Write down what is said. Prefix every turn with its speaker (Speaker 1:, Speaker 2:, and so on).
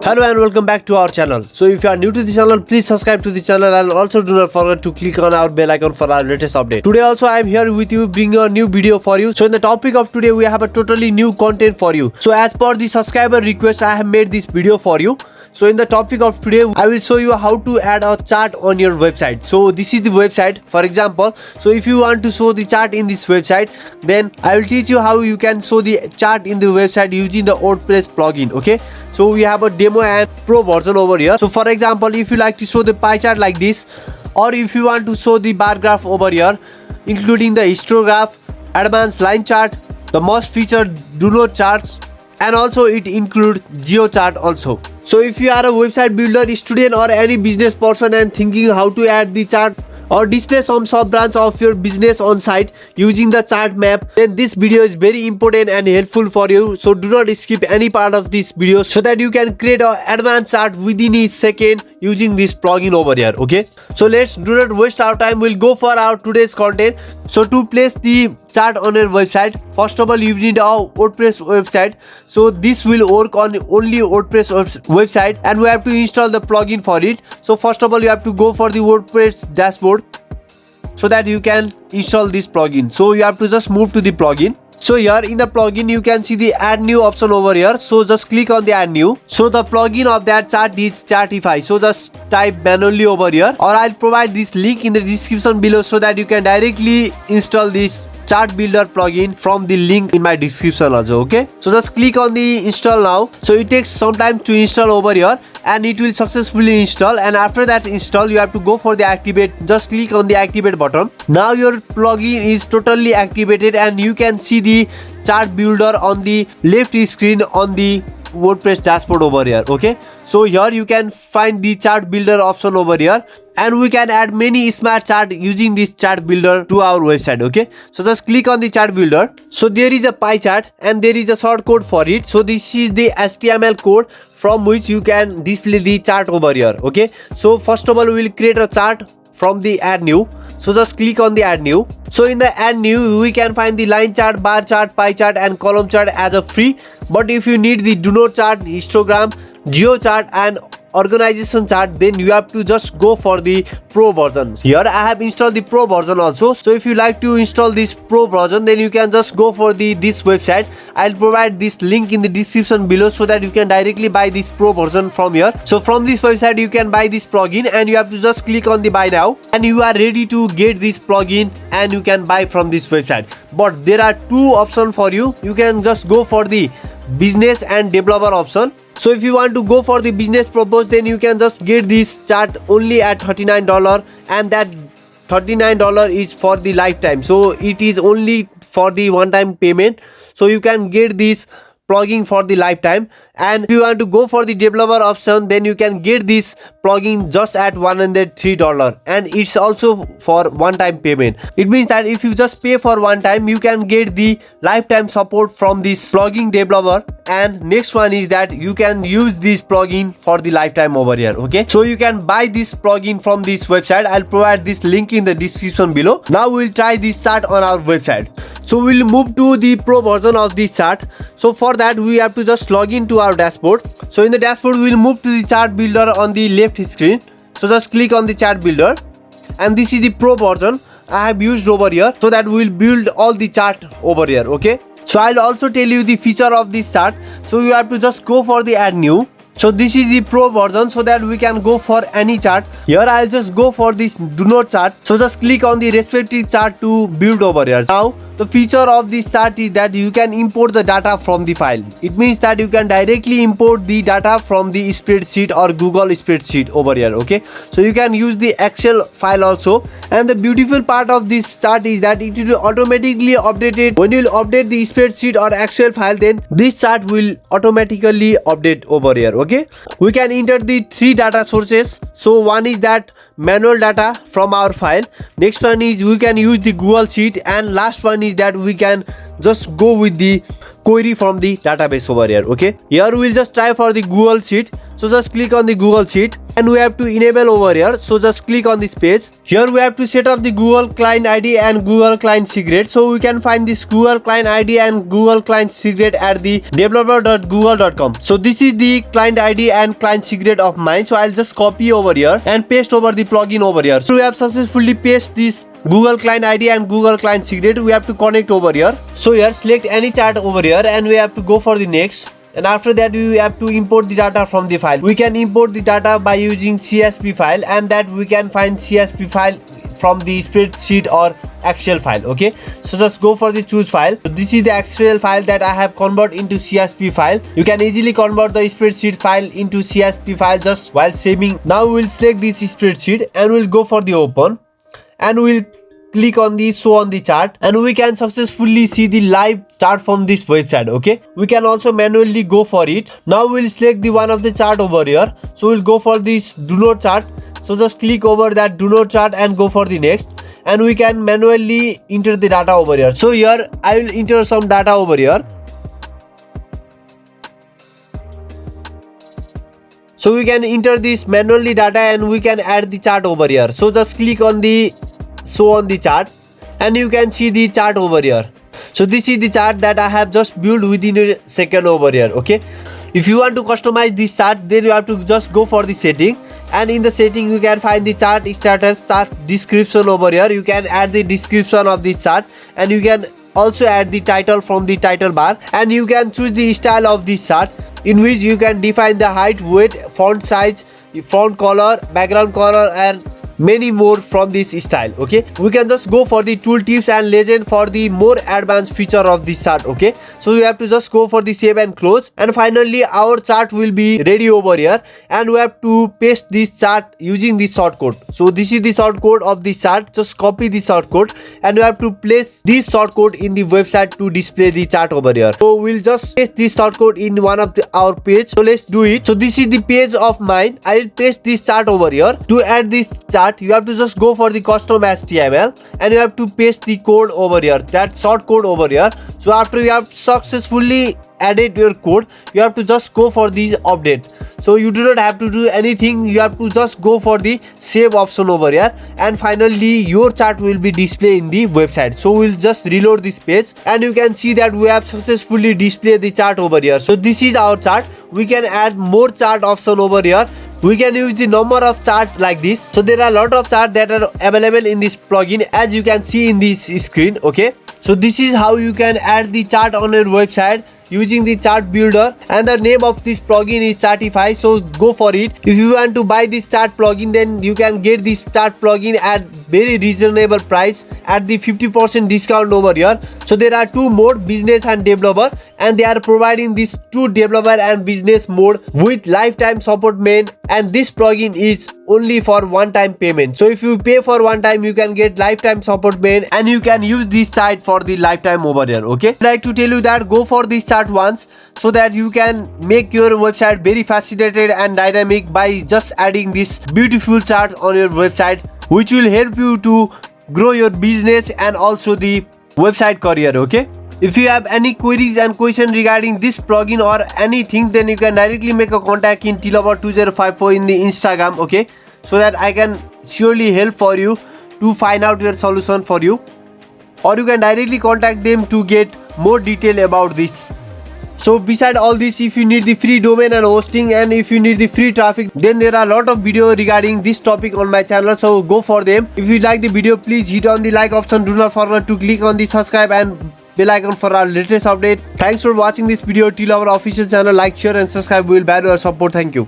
Speaker 1: Hello and welcome back to our channel. So if you are new to the channel, please subscribe to the channel and also do not forget to click on our bell icon for our latest update. Today also I am here with you bringing a new video for you. So in the topic of today we have a totally new content for you. So as per the subscriber request, I have made this video for you. So in the topic of today, I will show you how to add a chart on your website. So this is the website, for example. So if you want to show the chart in this website, then I will teach you how you can show the chart in the website using the WordPress plugin. Okay. So we have a demo and pro version over here. So for example, if you like to show the pie chart like this, or if you want to show the bar graph over here, including the histograph, advanced line chart, the most featured do not charts, and also it includes geo chart also. So if you are a website builder, student, or any business person and thinking how to add the chart or display some sub-branch of your business on site using the chart map, then this video is very important and helpful for you. So do not skip any part of this video so that you can create an advanced chart within a second using this plugin over here. Okay, so let's do not waste our time. We'll go for our today's content. So to place the chart on your website, first of all you need a WordPress website. So this will work on only WordPress website and we have to install the plugin for it. So first of all you have to go for the WordPress dashboard so that you can install this plugin. So you have to just move to the plugin. So here in the plugin you can see the add new option over here. So just click on the add new. So the plugin of that chart is Chartify. So just type manually over here, or I'll provide this link in the description below so that you can directly install this chart builder plugin from the link in my description also. Okay, so just click on the install now. So it takes some time to install over here and it will successfully install, and after that install you have to go for the activate. Just click on the activate button. Now your plugin is totally activated and you can see the chart builder on the left screen on the WordPress dashboard over here. Okay, so here you can find the chart builder option over here and we can add many smart chart using this chart builder to our website. Okay, so just click on the chart builder. So there is a pie chart and there is a short code for it. So this is the HTML code from which you can display the chart over here. Okay, so first of all we will create a chart from the add new. So just click on the add new. So in the add new we can find the line chart, bar chart, pie chart and column chart as a free. But if you need the do not chart, histogram, geo chart and organization chart, then you have to just go for the pro version. Here I have installed the pro version also. So if you like to install this pro version, then you can just go for this website. I'll provide this link in the description below so that you can directly buy this pro version from here. So from this website you can buy this plugin and you have to just click on the buy now and you are ready to get this plugin and you can buy from this website. But there are two options for you. You can just go for the business and developer option. So if you want to go for the business purpose, then you can just get this chart only at $39 and that $39 is for the lifetime. So it is only for the one-time payment. So you can get this plugin for the lifetime. And if you want to go for the developer option, then you can get this plugin just at $103 and it's also for one-time payment. It means that if you just pay for one time, you can get the lifetime support from this plugin developer. And next one is that you can use this plugin for the lifetime over here. Okay, so you can buy this plugin from this website. I'll provide this link in the description below. Now we'll try this chart on our website. So we'll move to the pro version of this chart. So for that we have to just log into our dashboard. So in the dashboard we'll move to the chart builder on the left screen. So just click on the chart builder and this is the pro version I have used over here so that we'll build all the chart over here. Okay, so I'll also tell you the feature of this chart. So you have to just go for the add new. So this is the pro version so that we can go for any chart. Here I'll just go for this do not chart. So just click on the respective chart to build over here. Now the feature of this chart is that you can import the data from the file. It means that you can directly import the data from the spreadsheet or Google spreadsheet over here. Okay, so you can use the Excel file also. And the beautiful part of this chart is that it will automatically update it. When you will update the spreadsheet or Excel file, then this chart will automatically update over here. Okay, we can enter the three data sources. So one is that manual data from our file. Next one is we can use the Google Sheet, and last one is that we can just go with the query from the database over here. Okay, here we'll just try for the Google Sheet. So just click on the Google Sheet. and we have to enable over here. So just click on this page. Here we have to set up the Google client ID and Google client secret. So we can find this Google client ID and Google client secret at the developer.google.com. so this is the client ID and client secret of mine. So I'll just copy over here and paste over the plugin over here. So we have successfully pasted this Google client ID and Google client secret. We have to connect over here. So here select any chart over here and we have to go for the next. And after that we have to import the data from the file. We can import the data by using CSV file, and that we can find CSV file from the spreadsheet or Excel file. Okay, so just go for the choose file. So this is the Excel file that I have converted into CSV file. You can easily convert the spreadsheet file into CSV file just while saving. Now we'll select this spreadsheet and we'll go for the open, and we'll click on the show on the chart, and we can successfully see the live chart from this website. Okay, we can also manually go for it. Now we'll select the one of the chart over here. So we'll go for this do not chart. So just click over that do not chart and go for the next, and we can manually enter the data over here. So here I will enter some data over here. So we can enter this manually data and we can add the chart over here. So just click on the show on the chart and you can see the chart over here. So this is the chart that I have just built within a second over here. Okay, if you want to customize this chart, then you have to just go for the setting, and in the setting you can find the chart status, chart description over here. You can add the description of this chart, and you can also add the title from the title bar, and you can choose the style of this chart, in which you can define the height, weight, font size, font color, background color, and many more from this style. Okay, we can just go for the tooltips and legend for the more advanced feature of this chart. Okay, so we have to just go for the save and close, and finally our chart will be ready over here, and we have to paste this chart using the shortcode. So this is the shortcode of this chart. Just copy the shortcode and we have to place this shortcode in the website to display the chart over here. So we'll just paste this shortcode in one of our page. So let's do it. So this is the page of mine. I'll paste this chart over here. To add this chart, you have to just go for the custom HTML and you have to paste the code over here, that short code over here. So after you have successfully added your code, you have to just go for this update. So you do not have to do anything. You have to just go for the save option over here, and finally your chart will be displayed in the website. So we'll just reload this page and you can see that we have successfully displayed the chart over here. So this is our chart. We can add more chart option over here. We can use the number of chart like this. So there are a lot of charts that are available in this plugin, as you can see in this screen. Okay, so this is how you can add the chart on your website using the chart builder, and the name of this plugin is Chartify. So go for it. If you want to buy this chart plugin, then you can get this chart plugin at very reasonable price at the 50% discount over here. So there are two mode, business and developer, and they are providing this two developer and business mode with lifetime support main, and this plugin is only for one time payment. So if you pay for one time, you can get lifetime support main and you can use this site for the lifetime over here. Okay, I'd like to tell you that go for this chart once, so that you can make your website very fascinated and dynamic by just adding this beautiful chart on your website, which will help you to grow your business and also the website career. Okay, if you have any queries and questions regarding this plugin or anything, then you can directly make a contact in tilover2054 in the Instagram. Okay, so that I can surely help for you to find out your solution for you, or you can directly contact them to get more detail about this. So beside all this, if you need the free domain and hosting, and if you need the free traffic, then there are a lot of video regarding this topic on my channel, so go for them. If you like the video, please hit on the like option. Do not forget to click on the subscribe and bell icon for our latest update. Thanks for watching this video till our official channel. Like, share and subscribe. We will value your support. Thank you.